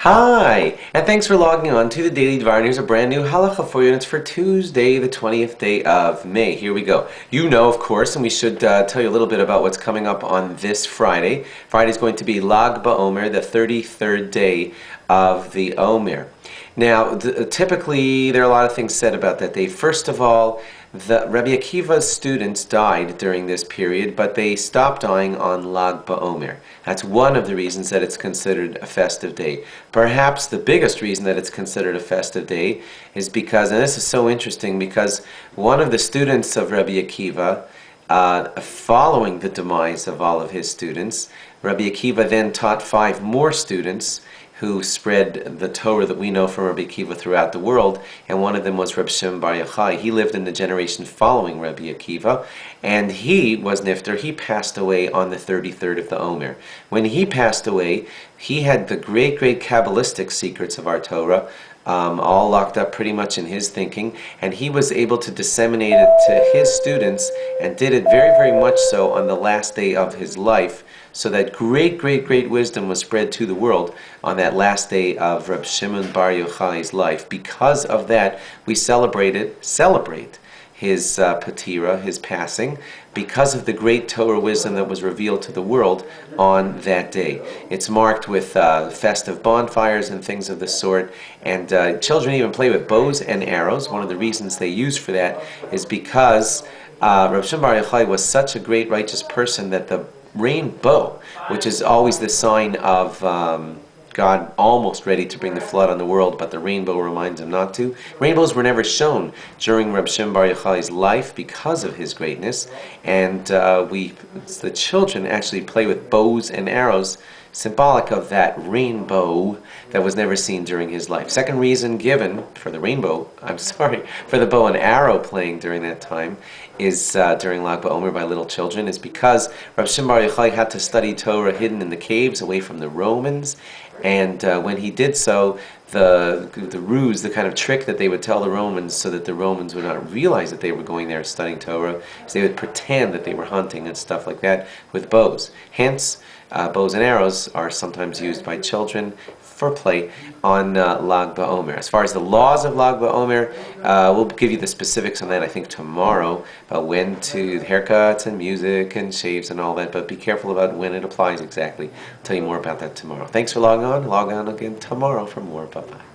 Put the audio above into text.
Hi, and thanks for logging on to the Daily Dvar. And here's a brand new halacha for you, and it's for Tuesday, the 20th day of May. Here we go. You know, of course, and we should tell you a little bit about what's coming up on this Friday. Friday is going to be Lag BaOmer, the 33rd day of the Omer. Now, typically, there are a lot of things said about that day. First of all, Rabbi Akiva's students died during this period, but they stopped dying on Lag BaOmer. That's one of the reasons that it's considered a festive day. Perhaps the biggest reason that it's considered a festive day is because, and this is so interesting, because one of the students of Rabbi Akiva, following the demise of all of his students, Rabbi Akiva then taught 5 more students who spread the Torah that we know from Rabbi Akiva throughout the world, and one of them was Reb Shimon Bar Yochai. He lived in the generation following Rabbi Akiva, and he was nifter. He passed away on the 33rd of the Omer. When he passed away, he had the great Kabbalistic secrets of our Torah, all locked up pretty much in his thinking, and he was able to disseminate it to his students, and did it very much so on the last day of his life, so that great wisdom was spread to the world on that last day of Reb Shimon Bar Yochai's life. Because of that, we celebrate his patira, his passing, because of the great Torah wisdom that was revealed to the world on that day. It's marked with festive bonfires and things of the sort, and children even play with bows and arrows. One of the reasons they use for that is because Reb Shimon Bar Yochai was such a great righteous person that the rainbow, which is always the sign of God almost ready to bring the flood on the world, but the rainbow reminds him not to. Rainbows were never shown during Reb Shimon Bar Yochai's life because of his greatness, and the children actually play with bows and arrows, symbolic of that rainbow that was never seen during his life. Second reason given for the rainbow, for the bow and arrow playing during that time, is during Lag BaOmer by little children, is because Reb Shimon Bar Yochai had to study Torah hidden in the caves away from the Romans, and when he did so, the ruse, the kind of trick that they would tell the Romans so that the Romans would not realize that they were going there studying Torah, is they would pretend that they were hunting and stuff like that with bows. Hence, bows and arrows are sometimes used by children for play on Lag BaOmer. As far as the laws of Lag BaOmer, we'll give you the specifics on that, I think, tomorrow, about when to haircuts and music and shaves and all that, but be careful about when it applies exactly. I'll tell you more about that tomorrow. Thanks for logging on. Log on again tomorrow for more. Bye-bye.